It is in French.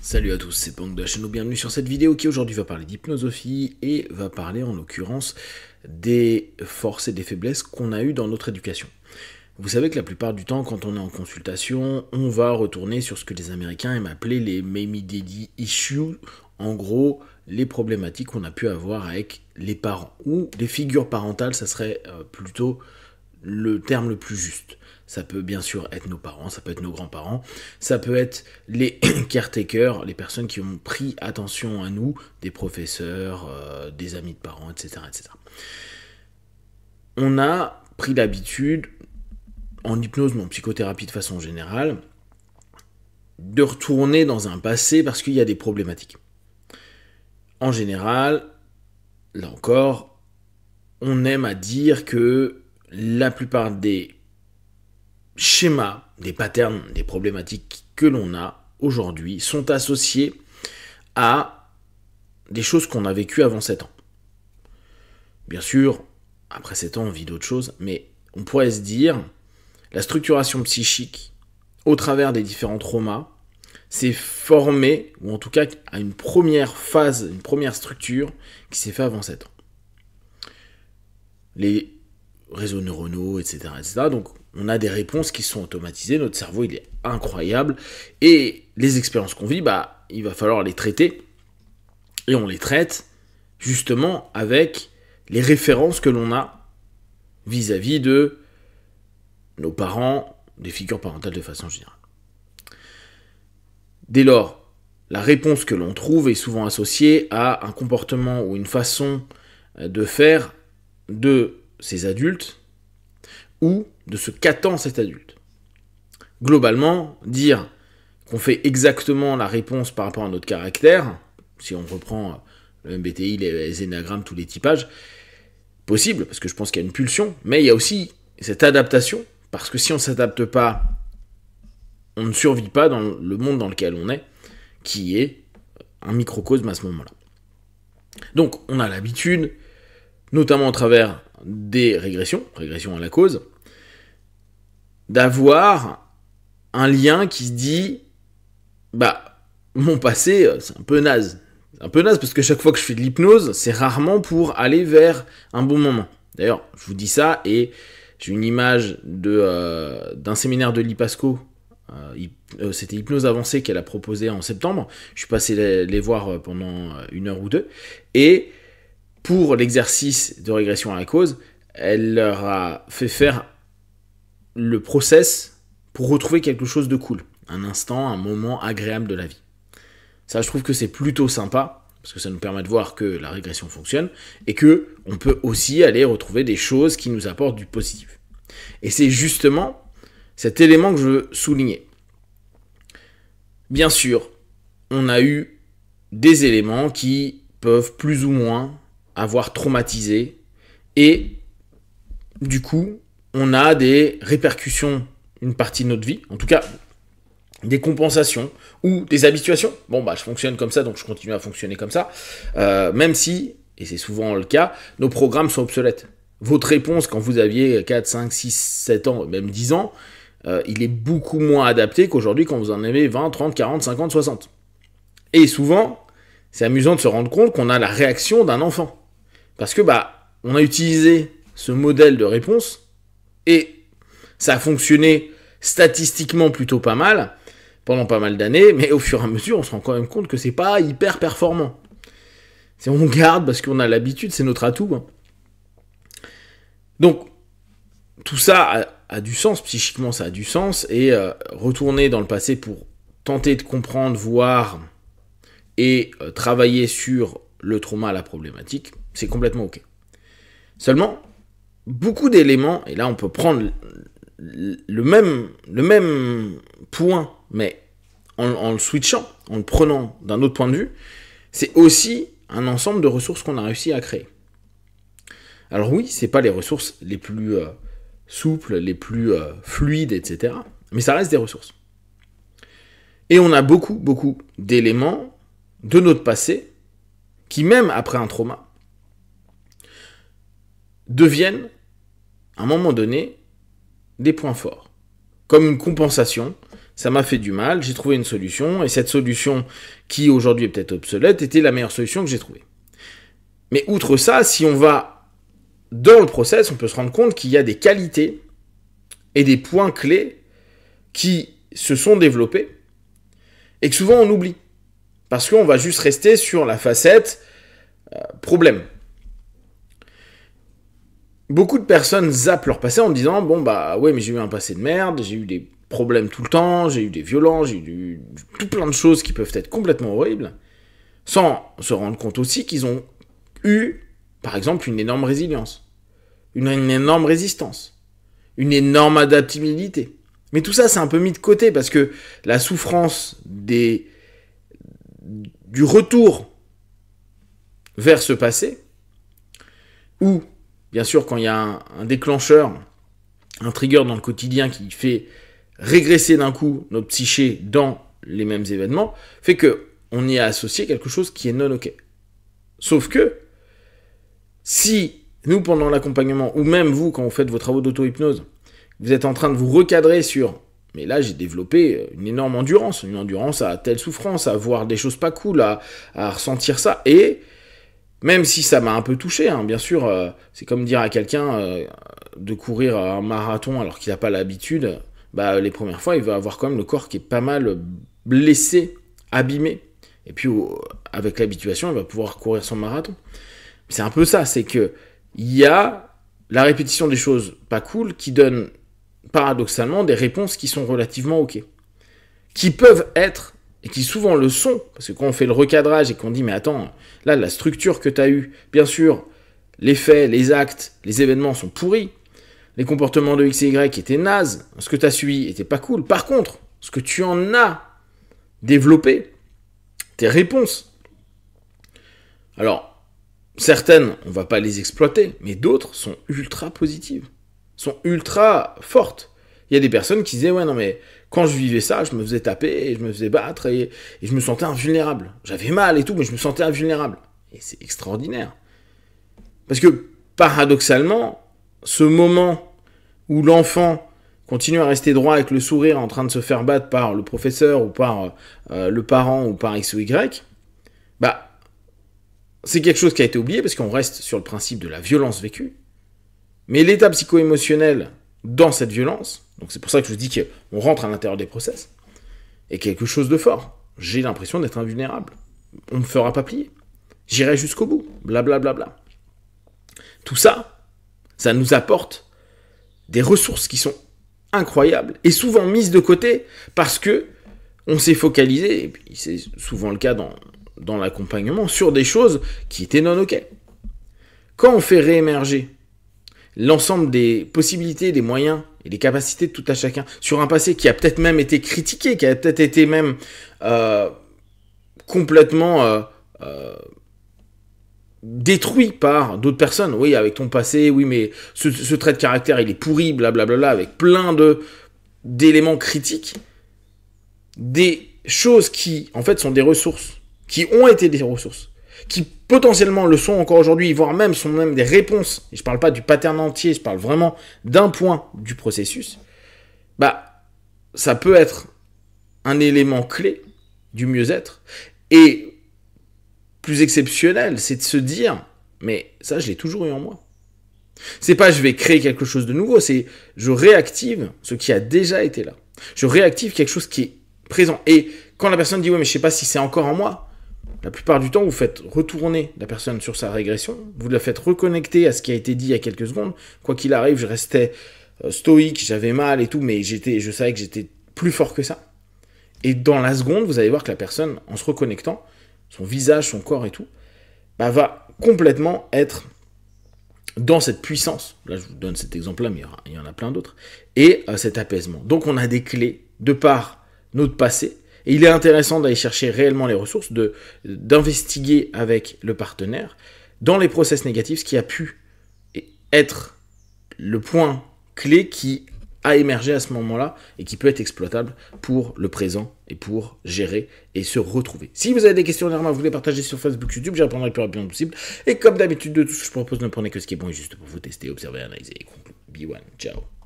Salut à tous, c'est Pong de la chaîne, bienvenue sur cette vidéo qui aujourd'hui va parler d'hypnosophie et va parler en l'occurrence des forces et des faiblesses qu'on a eues dans notre éducation. Vous savez que la plupart du temps, quand on est en consultation, on va retourner sur ce que les Américains aiment appeler les Mammy Daddy issues, en gros les problématiques qu'on a pu avoir avec les parents, ou les figures parentales, ça serait plutôt le terme le plus juste. Ça peut bien sûr être nos parents, ça peut être nos grands-parents, ça peut être les caretakers, les personnes qui ont pris attention à nous, des professeurs, des amis de parents, etc., etc. On a pris l'habitude, en hypnose ou en psychothérapie de façon générale, de retourner dans un passé parce qu'il y a des problématiques. En général, là encore, on aime à dire que la plupart des schémas, des patterns, des problématiques que l'on a aujourd'hui sont associés à des choses qu'on a vécues avant 7 ans. Bien sûr, après 7 ans, on vit d'autres choses, mais on pourrait se dire, la structuration psychique, au travers des différents traumas, s'est formée, ou en tout cas à une première phase, une première structure qui s'est faite avant 7 ans. Les réseaux neuronaux, etc., etc. Donc, on a des réponses qui sont automatisées, notre cerveau, il est incroyable, et les expériences qu'on vit, il va falloir les traiter, et on les traite justement avec les références que l'on a vis-à-vis de nos parents, des figures parentales de façon générale. Dès lors, la réponse que l'on trouve est souvent associée à un comportement ou une façon de faire de ces adultes ou de ce qu'attend cet adulte. Globalement, dire qu'on fait exactement la réponse par rapport à notre caractère, si on reprend le MBTI, les énagrammes, tous les typages, possible, parce que je pense qu'il y a une pulsion, mais il y a aussi cette adaptation, parce que si on ne s'adapte pas, on ne survit pas dans le monde dans lequel on est, qui est un microcosme à ce moment-là. Donc, on a l'habitude, notamment au travers des régressions à la cause, d'avoir un lien qui se dit mon passé, c'est un peu naze. C'est un peu naze parce que chaque fois que je fais de l'hypnose, c'est rarement pour aller vers un bon moment. D'ailleurs, je vous dis ça et j'ai une image d'un séminaire de l'IPASCO. C'était Hypnose Avancée qu'elle a proposé en septembre. Je suis passé les voir pendant 1 heure ou 2. Et pour l'exercice de régression à la cause, elle leur a fait faire le process pour retrouver quelque chose de cool. Un instant, un moment agréable de la vie. Ça, je trouve que c'est plutôt sympa, parce que ça nous permet de voir que la régression fonctionne, et que on peut aussi aller retrouver des choses qui nous apportent du positif. Et c'est justement cet élément que je veux souligner. Bien sûr, on a eu des éléments qui peuvent plus ou moins avoir traumatisé, et du coup, on a des répercussions, une partie de notre vie, en tout cas des compensations ou des habituations. Je fonctionne comme ça, donc je continue à fonctionner comme ça, même si, et c'est souvent le cas, nos programmes sont obsolètes. Votre réponse quand vous aviez 4, 5, 6, 7 ans, même 10 ans, il est beaucoup moins adapté qu'aujourd'hui quand vous en avez 20, 30, 40, 50, 60. Et souvent, c'est amusant de se rendre compte qu'on a la réaction d'un enfant. Parce que on a utilisé ce modèle de réponse et ça a fonctionné statistiquement plutôt pas mal pendant pas mal d'années, mais au fur et à mesure, on se rend quand même compte que c'est pas hyper performant. Si on garde parce qu'on a l'habitude, c'est notre atout. Donc, tout ça a du sens, psychiquement ça a du sens, et retourner dans le passé pour tenter de comprendre, voir et travailler sur le trauma, la problématique, c'est complètement ok. Seulement, beaucoup d'éléments, et là on peut prendre le même point, mais en le switchant, en le prenant d'un autre point de vue, c'est aussi un ensemble de ressources qu'on a réussi à créer. Alors oui, c'est pas les ressources les plus souples, les plus fluides, etc. Mais ça reste des ressources. Et on a beaucoup d'éléments de notre passé qui, même après un trauma, deviennent, à un moment donné, des points forts. Comme une compensation ça m'a fait du mal, j'ai trouvé une solution, et cette solution, qui aujourd'hui est peut-être obsolète, était la meilleure solution que j'ai trouvée. Mais outre ça, si on va dans le process, on peut se rendre compte qu'il y a des qualités et des points clés qui se sont développés et que souvent on oublie. Parce qu'on va juste rester sur la facette problème. Beaucoup de personnes zappent leur passé en disant « Bon, bah ouais, mais j'ai eu un passé de merde, j'ai eu des problèmes tout le temps, j'ai eu des violences, j'ai eu tout plein de choses qui peuvent être complètement horribles. » Sans se rendre compte aussi qu'ils ont eu, par exemple, une énorme résilience, une énorme résistance, une énorme adaptabilité. Mais tout ça, c'est un peu mis de côté parce que la souffrance du retour vers ce passé, ou, bien sûr, quand il y a un déclencheur, un trigger dans le quotidien qui fait régresser d'un coup notre psyché dans les mêmes événements, fait qu'on y a associé quelque chose qui est non ok. Sauf que, si nous, pendant l'accompagnement, ou même vous, quand vous faites vos travaux d'auto-hypnose, vous êtes en train de vous recadrer sur « mais là, j'ai développé une énorme endurance à telle souffrance, à voir des choses pas cool, à ressentir ça. » Et même si ça m'a un peu touché, hein, bien sûr, c'est comme dire à quelqu'un de courir un marathon alors qu'il n'a pas l'habitude, bah, les premières fois, il va avoir quand même le corps qui est pas mal blessé, abîmé. Et puis, avec l'habituation, il va pouvoir courir son marathon. C'est un peu ça, c'est que il y a la répétition des choses pas cool qui donne paradoxalement des réponses qui sont relativement ok. Qui peuvent être, et qui souvent le sont, parce que quand on fait le recadrage et qu'on dit mais attends, là la structure que tu as eue, bien sûr, les faits, les actes, les événements sont pourris, les comportements de X et Y étaient nazes, ce que tu as suivi était pas cool. Par contre, ce que tu en as développé, tes réponses, alors, certaines, on va pas les exploiter, mais d'autres sont ultra positives, sont ultra fortes. Il y a des personnes qui disaient, ouais, non, mais quand je vivais ça, je me faisais taper, et je me faisais battre, et je me sentais invulnérable. J'avais mal et tout, mais je me sentais invulnérable. Et c'est extraordinaire. Parce que, paradoxalement, ce moment où l'enfant continue à rester droit avec le sourire en train de se faire battre par le professeur, ou par le parent, ou par X ou Y, bah, c'est quelque chose qui a été oublié parce qu'on reste sur le principe de la violence vécue. Mais l'état psycho-émotionnel dans cette violence, donc c'est pour ça que je dis qu'on rentre à l'intérieur des process, est quelque chose de fort. J'ai l'impression d'être invulnérable. On ne me fera pas plier. J'irai jusqu'au bout. Blablabla. Bla, bla, bla. Tout ça, ça nous apporte des ressources qui sont incroyables et souvent mises de côté parce que on s'est focalisé, et puis c'est souvent le cas dans l'accompagnement, sur des choses qui étaient non ok. Quand on fait réémerger l'ensemble des possibilités, des moyens et des capacités de tout à chacun sur un passé qui a peut-être même été critiqué, qui a peut-être été même complètement détruit par d'autres personnes. Oui, avec ton passé, oui, mais ce trait de caractère, il est pourri, blablabla, avec plein d'éléments critiques. Des choses qui, en fait, sont des ressources, qui ont été des ressources, qui potentiellement le sont encore aujourd'hui, voire même sont même des réponses, et je ne parle pas du pattern entier, je parle vraiment d'un point du processus, bah, ça peut être un élément clé du mieux-être, et plus exceptionnel, c'est de se dire, mais ça, je l'ai toujours eu en moi. C'est pas je vais créer quelque chose de nouveau, c'est je réactive ce qui a déjà été là. Je réactive quelque chose qui est présent. Et quand la personne dit, ouais, mais je sais pas si c'est encore en moi, la plupart du temps, vous faites retourner la personne sur sa régression, vous la faites reconnecter à ce qui a été dit il y a quelques secondes. Quoi qu'il arrive, je restais stoïque, j'avais mal et tout, mais je savais que j'étais plus fort que ça. Et dans la seconde, vous allez voir que la personne, en se reconnectant, son visage, son corps et tout, bah, va complètement être dans cette puissance. Là, je vous donne cet exemple-là, mais il y en a plein d'autres. Et cet apaisement. Donc, on a des clés de par notre passé. Et il est intéressant d'aller chercher réellement les ressources, d'investiguer avec le partenaire dans les process négatifs, ce qui a pu être le point clé qui a émergé à ce moment-là et qui peut être exploitable pour le présent et pour gérer et se retrouver. Si vous avez des questions, vous voulez partager sur Facebook, YouTube, j'y répondrai le plus rapidement possible. Et comme d'habitude, de tout ce que je propose, ne prenez que ce qui est bon et juste pour vous tester, observer, analyser et conclure. Be one. Ciao.